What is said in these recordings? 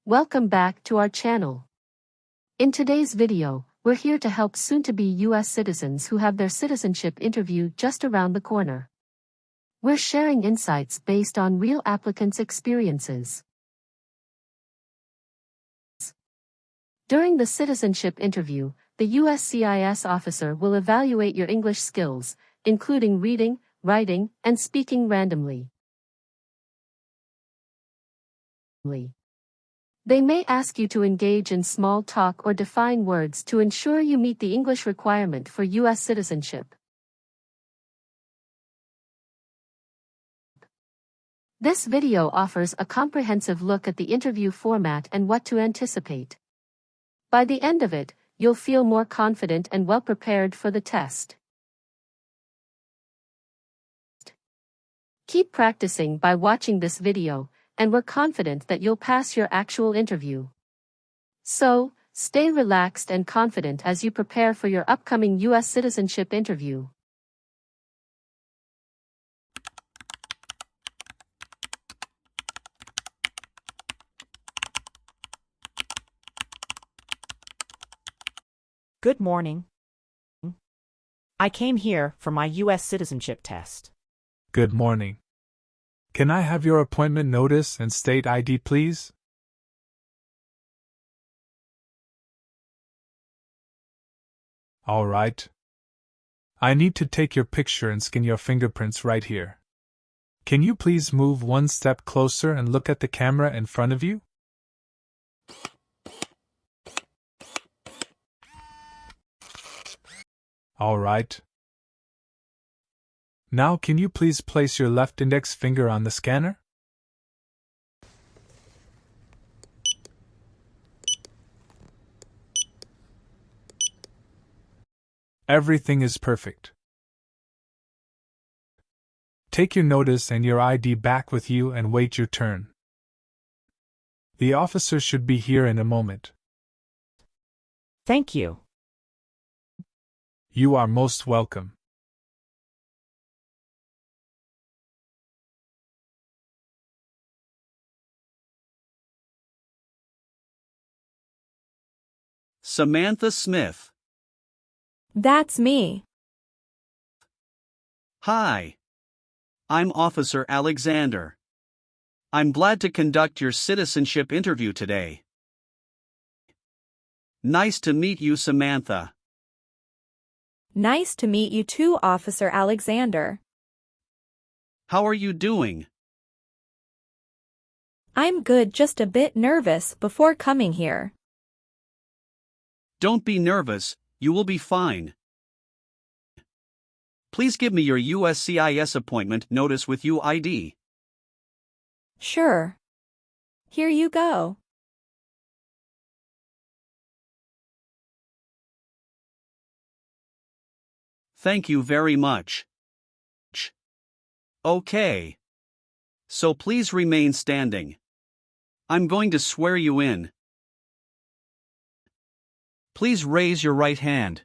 Welcome back to our channel. In today's video, we're here to help soon-to-be US citizens who have their citizenship interview just around the corner. We're sharing insights based on real applicants' experiences. During the citizenship interview, the USCIS officer will evaluate your English skills, including reading, writing, and speaking randomly. They may ask you to engage in small talk or define words to ensure you meet the English requirement for US citizenship. This video offers a comprehensive look at the interview format and what to anticipate. By the end of it, you'll feel more confident and well prepared for the test. Keep practicing by watching this video, and we're confident that you'll pass your actual interview. So, stay relaxed and confident as you prepare for your upcoming US citizenship interview. Good morning. I came here for my US citizenship test. Good morning. Can I have your appointment notice and state ID, please? All right. I need to take your picture and scan your fingerprints right here. Can you please move one step closer and look at the camera in front of you? All right. Now can you please place your left index finger on the scanner? Everything is perfect. Take your notice and your ID back with you and wait your turn. The officer should be here in a moment. Thank you. You are most welcome. Samantha Smith. That's me. Hi. I'm Officer Alexander. I'm glad to conduct your citizenship interview today. Nice to meet you, Samantha. Nice to meet you too, Officer Alexander. How are you doing? I'm good, just a bit nervous before coming here. Don't be nervous, you will be fine. Please give me your USCIS appointment notice with UID. Sure. Here you go. Thank you very much. Okay. So please remain standing. I'm going to swear you in. Please raise your right hand.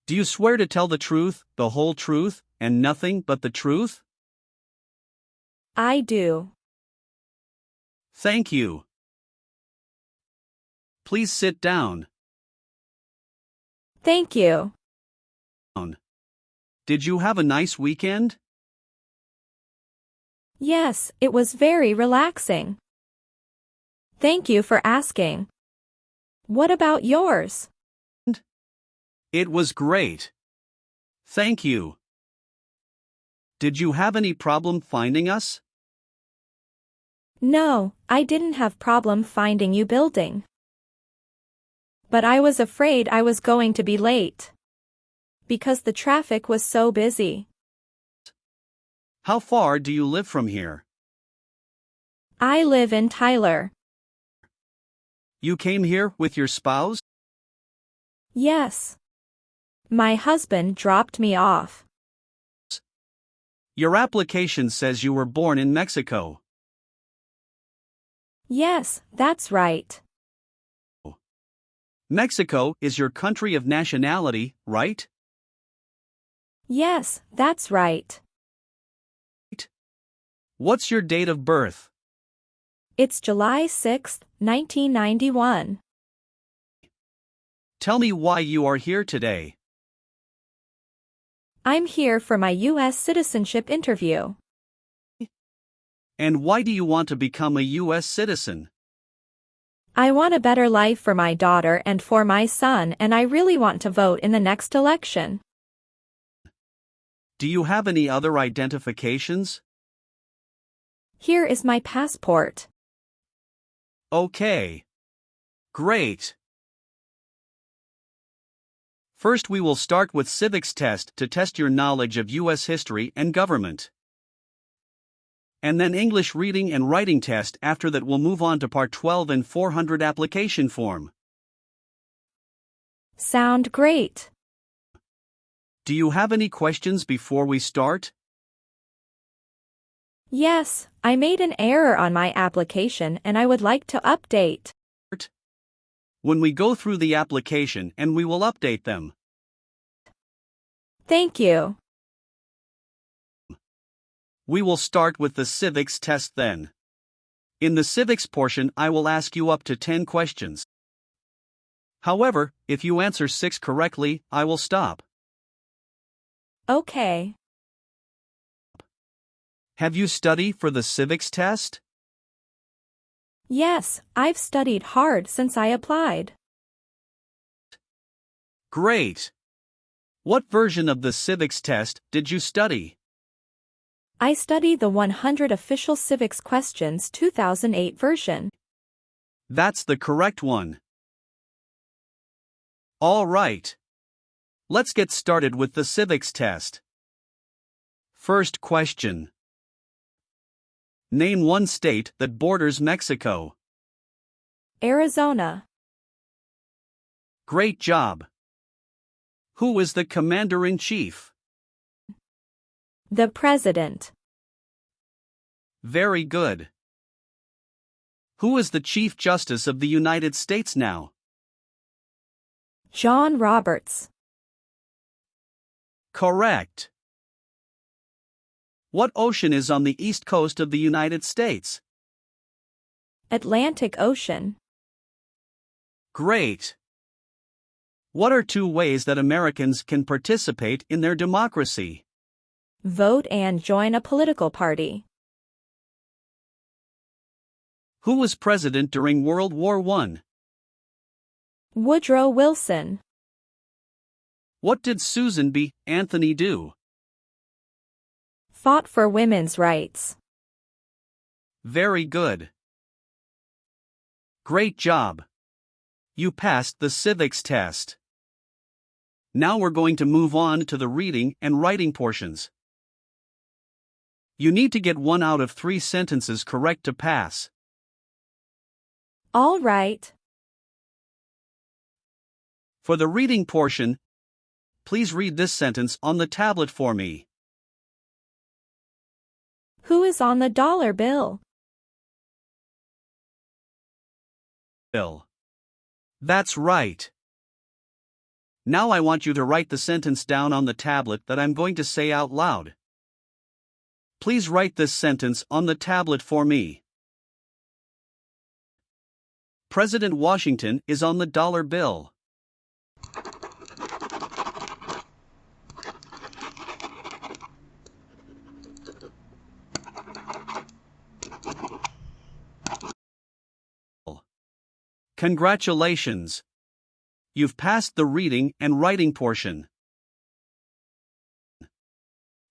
Do you swear to tell the truth, the whole truth, and nothing but the truth? I do. Thank you. Please sit down. Thank you. Did you have a nice weekend? Yes, it was very relaxing. Thank you for asking. What about yours? It was great. Thank you. Did you have any problem finding us? No, I didn't have problem finding you building. But I was afraid I was going to be late. Because the traffic was so busy. How far do you live from here? I live in Tyler. You came here with your spouse? Yes. My husband dropped me off. Your application says you were born in Mexico. Yes, that's right. Mexico is your country of nationality, right? Yes, that's right. What's your date of birth? It's July 6, 1991. Tell me why you are here today. I'm here for my US citizenship interview. And why do you want to become a US citizen? I want a better life for my daughter and for my son, and I really want to vote in the next election. Do you have any other identifications? Here is my passport. Okay. Great. First we will start with Civics test to test your knowledge of US history and government. And then English reading and writing test. After that we'll move on to part 12 and N-400 application form. Sound great. Do you have any questions before we start? Yes, I made an error on my application and I would like to update. When we go through the application and we will update them. Thank you. We will start with the Civics test then. In the Civics portion I will ask you up to 10 questions. However, if you answer 6 correctly, I will stop. Okay. Have you studied for the Civics test? Yes, I've studied hard since I applied. Great! What version of the Civics test did you study? I studied the 100 Official Civics Questions 2008 version. That's the correct one. All right. Let's get started with the Civics test. First question. Name one state that borders Mexico. Arizona. Great job. Who is the Commander-in-Chief? The President. Very good. Who is the Chief Justice of the United States now? John Roberts. Correct. What ocean is on the east coast of the United States? Atlantic Ocean. Great. What are 2 ways that Americans can participate in their democracy? Vote and join a political party. Who was president during World War I? Woodrow Wilson. What did Susan B. Anthony do? Fought for women's rights. Very good. Great job. You passed the Civics test. Now we're going to move on to the reading and writing portions. You need to get 1 out of 3 sentences correct to pass. All right. For the reading portion, please read this sentence on the tablet for me. Who is on the dollar bill? Bill. That's right. Now I want you to write the sentence down on the tablet that I'm going to say out loud. Please write this sentence on the tablet for me. President Washington is on the dollar bill. Congratulations! You've passed the reading and writing portion.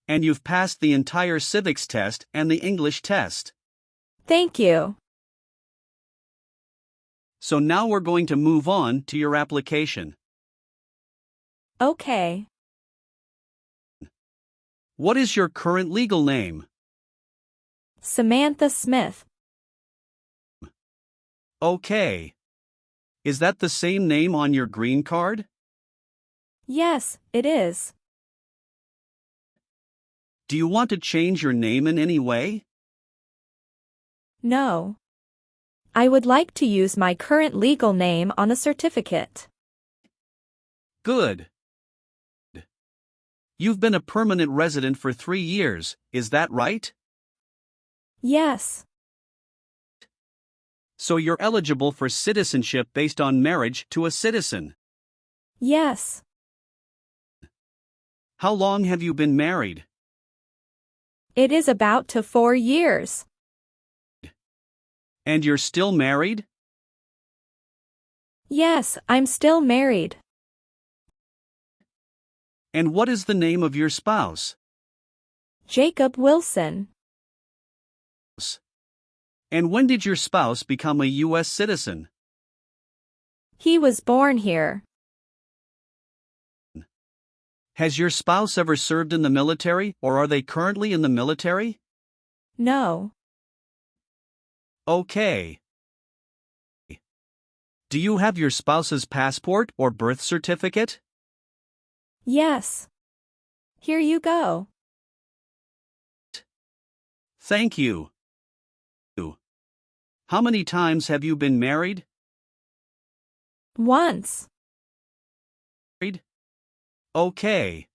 And you've passed the entire Civics test and the English test. Thank you. So now we're going to move on to your application. Okay. What is your current legal name? Samantha Smith. Okay. Is that the same name on your green card? Yes, it is. Do you want to change your name in any way? No. I would like to use my current legal name on the certificate. Good. You've been a permanent resident for 3 years, is that right? Yes. So you're eligible for citizenship based on marriage to a citizen. Yes. How long have you been married? It is about to 4 years. And you're still married? Yes, I'm still married. And what is the name of your spouse? Jacob Wilson. And when did your spouse become a U.S. citizen? He was born here. Has your spouse ever served in the military, or are they currently in the military? No. Okay. Do you have your spouse's passport or birth certificate? Yes. Here you go. Thank you. How many times have you been married? Once. Okay.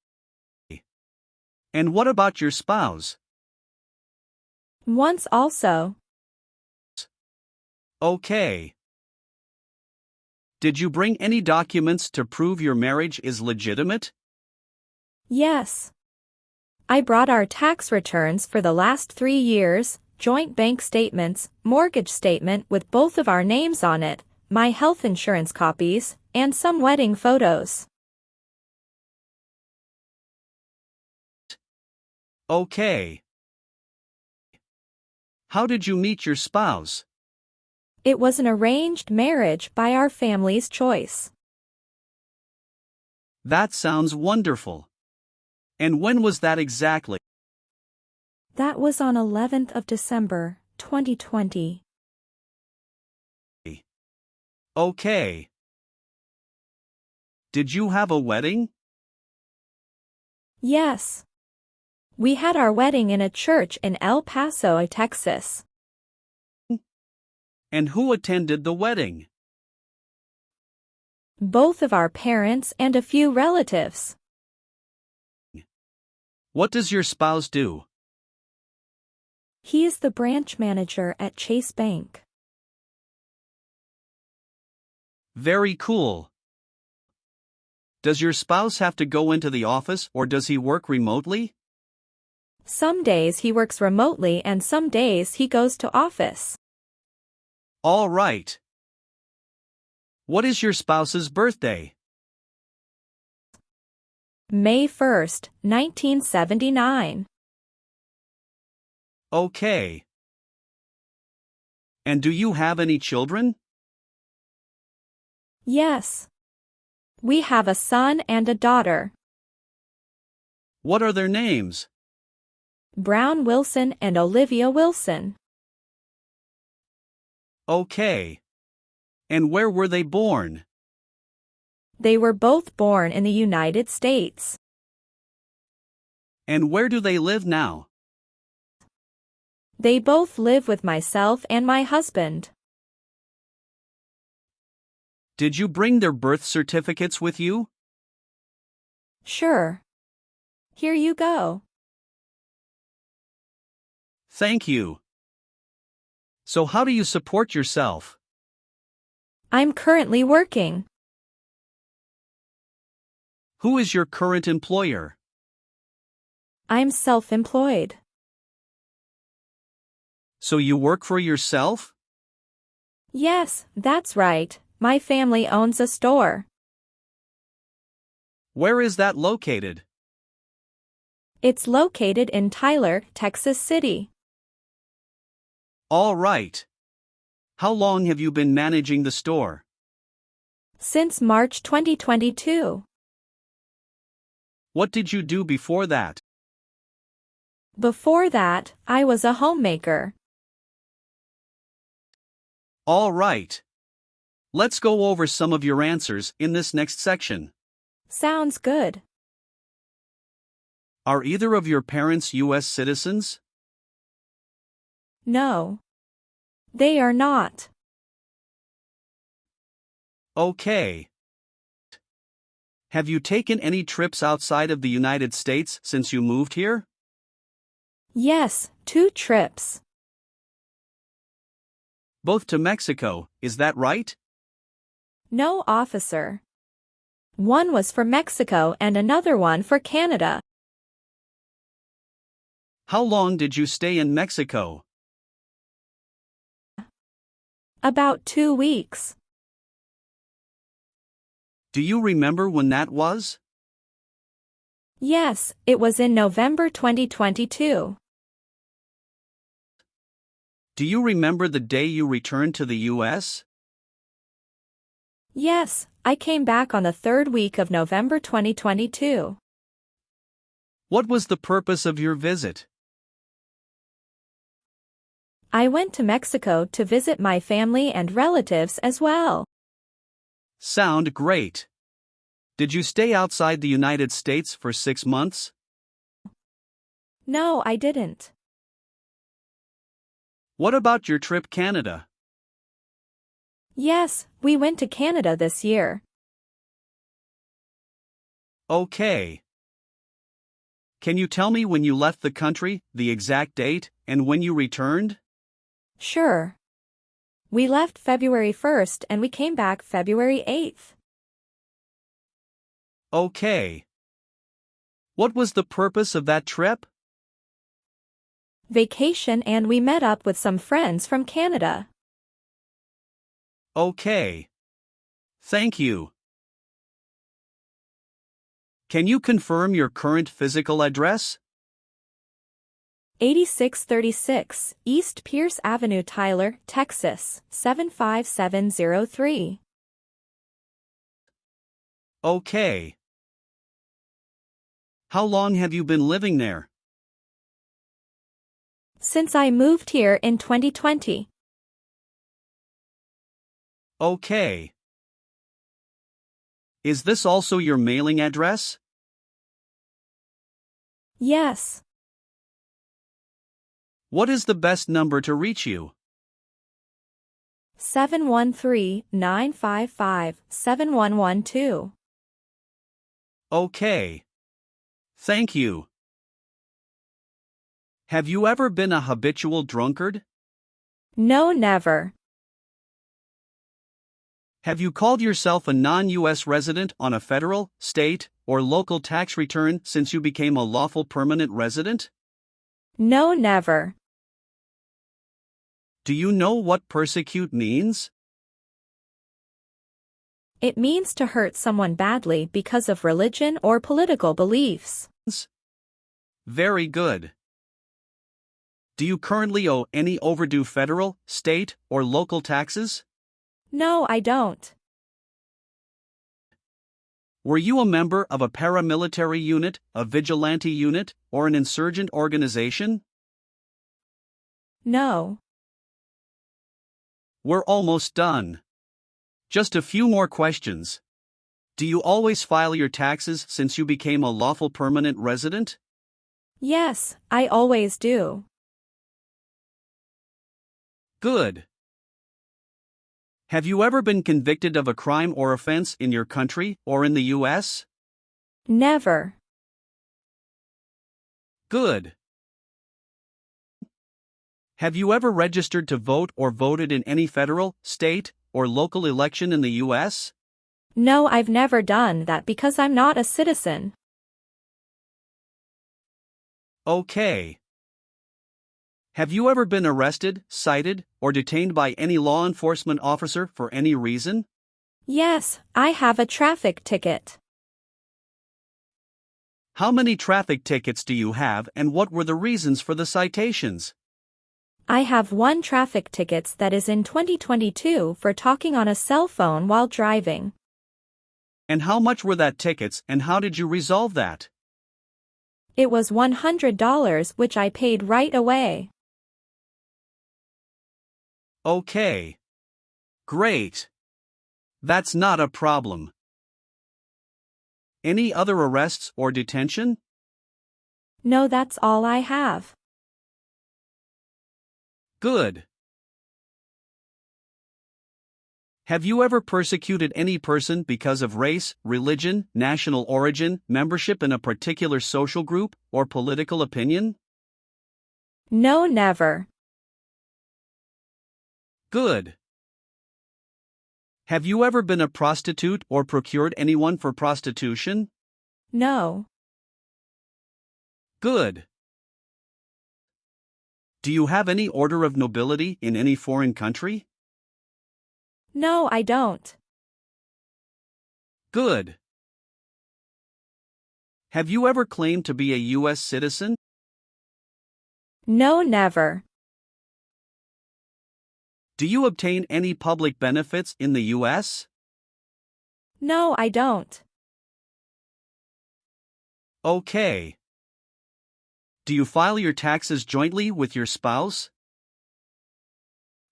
And what about your spouse? Once also. Okay. Did you bring any documents to prove your marriage is legitimate? Yes. I brought our tax returns for the last 3 years, joint bank statements, mortgage statement with both of our names on it, my health insurance copies, and some wedding photos. Okay. How did you meet your spouse? It was an arranged marriage by our family's choice. That sounds wonderful. And when was that exactly? That was on 11th of December, 2020. Okay. Did you have a wedding? Yes. We had our wedding in a church in El Paso, Texas. And who attended the wedding? Both of our parents and a few relatives. What does your spouse do? He is the branch manager at Chase Bank. Very cool. Does your spouse have to go into the office or does he work remotely? Some days he works remotely and some days he goes to office. All right. What is your spouse's birthday? May 1st, 1979. Okay. And do you have any children? Yes. We have a son and a daughter. What are their names? Brown Wilson and Olivia Wilson. Okay. And where were they born? They were both born in the United States. And where do they live now? They both live with myself and my husband. Did you bring their birth certificates with you? Sure. Here you go. Thank you. So how do you support yourself? I'm currently working. Who is your current employer? I'm self-employed. So you work for yourself? Yes, that's right. My family owns a store. Where is that located? It's located in Tyler, Texas City. All right. How long have you been managing the store? Since March 2022. What did you do before that? Before that, I was a homemaker. All right. Let's go over some of your answers in this next section. Sounds good. Are either of your parents U.S. citizens? No. They are not. Okay. Have you taken any trips outside of the United States since you moved here? Yes, 2 trips. both to Mexico, is that right? No, officer. One was for Mexico and another one for Canada. How long did you stay in Mexico? About 2 weeks. Do you remember when that was? Yes, it was in November 2022. Do you remember the day you returned to the U.S.? Yes, I came back on the 3rd week of November 2022. What was the purpose of your visit? I went to Mexico to visit my family and relatives as well. Sound great. Did you stay outside the United States for 6 months? No, I didn't. What about your trip Canada? Yes, we went to Canada this year. Okay. Can you tell me when you left the country, the exact date, and when you returned? Sure. We left February 1st and we came back February 8th. Okay. What was the purpose of that trip? Vacation, and we met up with some friends from Canada. Okay. Thank you. Can you confirm your current physical address? 8636 East Pierce Avenue, Tyler, Texas, 75703. Okay. How long have you been living there? Since I moved here in 2020. Okay. Is this also your mailing address? Yes. What is the best number to reach you? 713-955-7112. Okay. Thank you. Have you ever been a habitual drunkard? No, never. Have you called yourself a non-U.S. resident on a federal, state, or local tax return since you became a lawful permanent resident? No, never. Do you know what persecute means? It means to hurt someone badly because of religion or political beliefs. Very good. Do you currently owe any overdue federal, state, or local taxes? No, I don't. Were you a member of a paramilitary unit, a vigilante unit, or an insurgent organization? No. We're almost done. Just a few more questions. Do you always file your taxes since you became a lawful permanent resident? Yes, I always do. Good. Have you ever been convicted of a crime or offense in your country or in the U.S.? Never. Good. Have you ever registered to vote or voted in any federal, state, or local election in the U.S.? No, I've never done that because I'm not a citizen. Okay. Have you ever been arrested, cited, or detained by any law enforcement officer for any reason? Yes, I have a traffic ticket. How many traffic tickets do you have, and what were the reasons for the citations? I have 1 traffic ticket that is in 2022 for talking on a cell phone while driving. And how much were that tickets, and how did you resolve that? It was $100, which I paid right away. Okay. Great. That's not a problem. Any other arrests or detention? No, that's all I have. Good. Have you ever persecuted any person because of race, religion, national origin, membership in a particular social group, or political opinion? No, never. Good. Have you ever been a prostitute or procured anyone for prostitution? No. Good. Do you have any order of nobility in any foreign country? No, I don't. Good. Have you ever claimed to be a US citizen? No, never. Do you obtain any public benefits in the US? No, I don't. Okay. Do you file your taxes jointly with your spouse?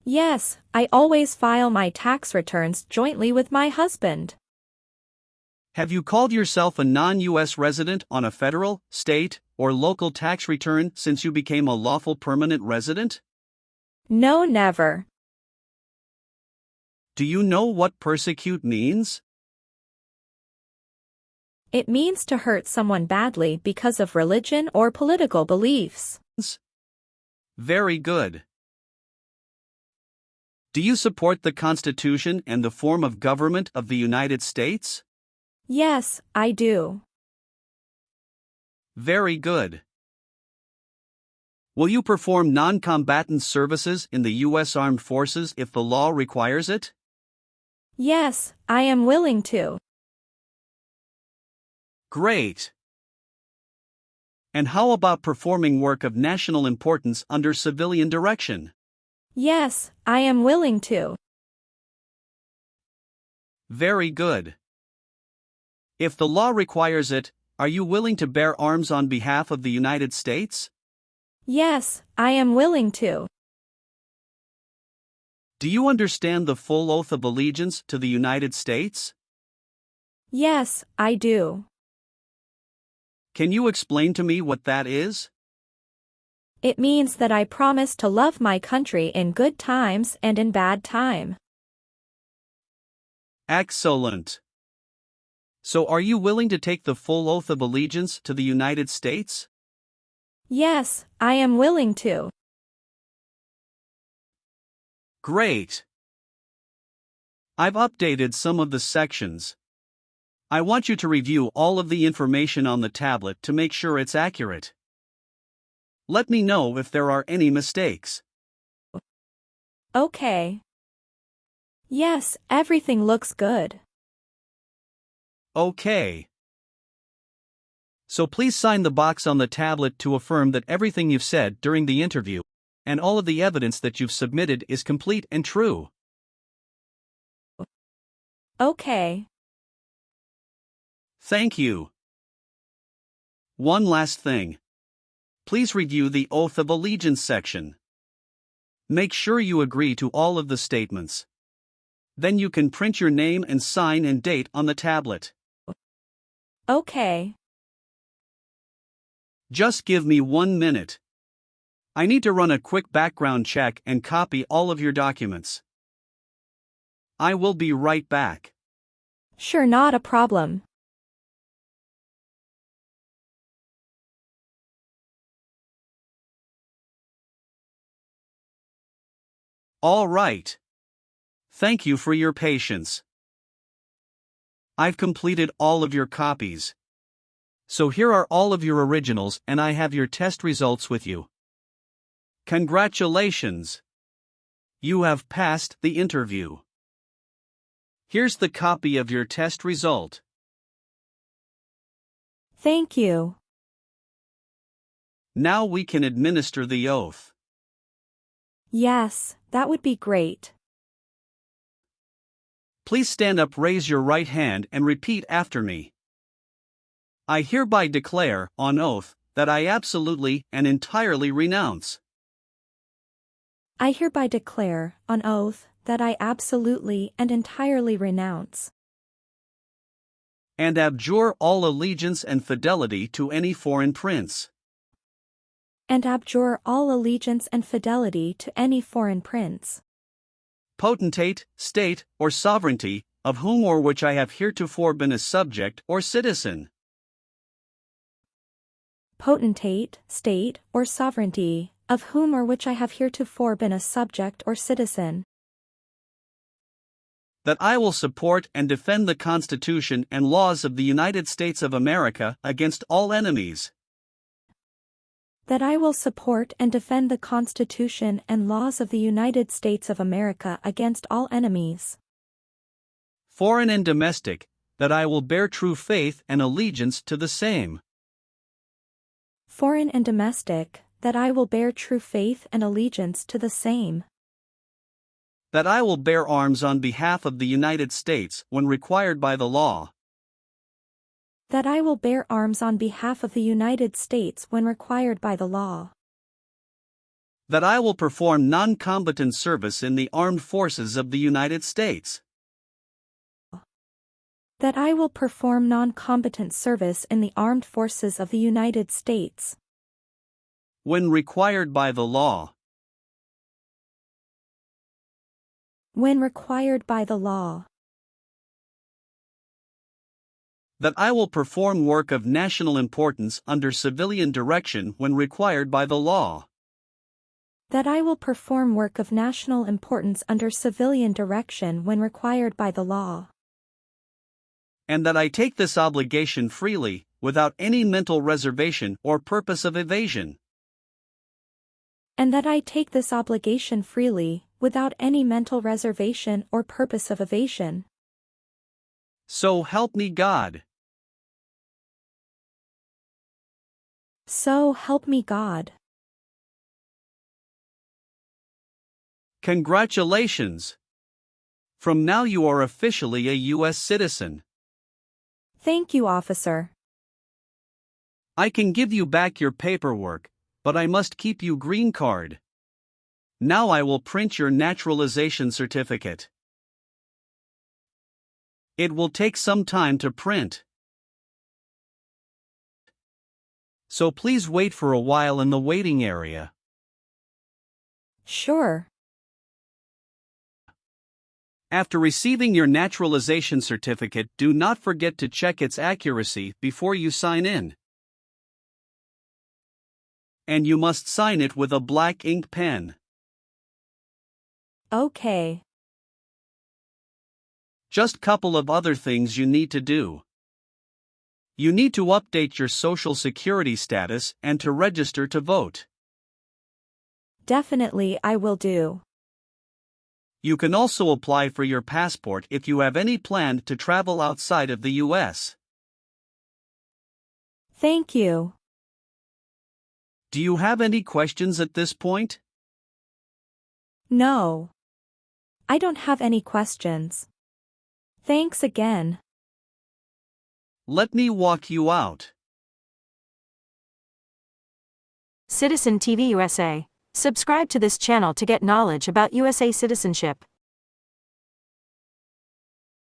Yes, I always file my tax returns jointly with my husband. Have you called yourself a non-US resident on a federal, state, or local tax return since you became a lawful permanent resident? No, never. Do you know what persecute means? It means to hurt someone badly because of religion or political beliefs. Very good. Do you support the Constitution and the form of government of the United States? Yes, I do. Very good. Will you perform non-combatant services in the U.S. Armed Forces if the law requires it? Yes, I am willing to. Great. And how about performing work of national importance under civilian direction? Yes, I am willing to. Very good. If the law requires it, are you willing to bear arms on behalf of the United States? Yes, I am willing to. Do you understand the full oath of allegiance to the United States? Yes, I do. Can you explain to me what that is? It means that I promise to love my country in good times and in bad time. Excellent. So are you willing to take the full oath of allegiance to the United States? Yes, I am willing to. Great. I've updated some of the sections. I want you to review all of the information on the tablet to make sure it's accurate. Let me know if there are any mistakes. Okay. Yes, everything looks good. Okay. So please sign the box on the tablet to affirm that everything you've said during the interview and all of the evidence that you've submitted is complete and true. Okay. Thank you. One last thing. Please review the Oath of Allegiance section. Make sure you agree to all of the statements. Then you can print your name and sign and date on the tablet. Okay. Just give me 1 minute. I need to run a quick background check and copy all of your documents. I will be right back. Sure, not a problem. All right. Thank you for your patience. I've completed all of your copies. So here are all of your originals and I have your test results with you. Congratulations! You have passed the interview. Here's the copy of your test result. Thank you. Now we can administer the oath. Yes, that would be great. Please stand up, raise your right hand and repeat after me. I hereby declare, on oath, that I absolutely and entirely renounce. I hereby declare, on oath, that I absolutely and entirely renounce and abjure all allegiance and fidelity to any foreign prince, and abjure all allegiance and fidelity to any foreign prince, potentate, state, or sovereignty, of whom or which I have heretofore been a subject or citizen. Potentate, state, or sovereignty, of whom or which I have heretofore been a subject or citizen. That I will support and defend the Constitution and laws of the United States of America against all enemies. That I will support and defend the Constitution and laws of the United States of America against all enemies, foreign and domestic, that I will bear true faith and allegiance to the same. Foreign and domestic, that I will bear true faith and allegiance to the same. That I will bear arms on behalf of the United States when required by the law. That I will bear arms on behalf of the United States when required by the law. That I will perform non-combatant service in the armed forces of the United States. That I will perform non-combatant service in the armed forces of the United States when required by the law. When required by the law. That I will perform work of national importance under civilian direction when required by the law. That I will perform work of national importance under civilian direction when required by the law. And that I take this obligation freely, without any mental reservation or purpose of evasion. And that I take this obligation freely, without any mental reservation or purpose of evasion. So help me God. So help me God. Congratulations! From now you are officially a U.S. citizen. Thank you, officer. I can give you back your paperwork, but I must keep you green card. Now I will print your naturalization certificate. It will take some time to print. So please wait for a while in the waiting area. Sure. After receiving your naturalization certificate, do not forget to check its accuracy before you sign in. And you must sign it with a black ink pen. Okay. Just couple of other things you need to do. You need to update your Social Security status and to register to vote. Definitely I will do. You can also apply for your passport if you have any plan to travel outside of the U.S. Thank you. Do you have any questions at this point? No. I don't have any questions. Thanks again. Let me walk you out. Citizen TV USA. Subscribe to this channel to get knowledge about USA citizenship.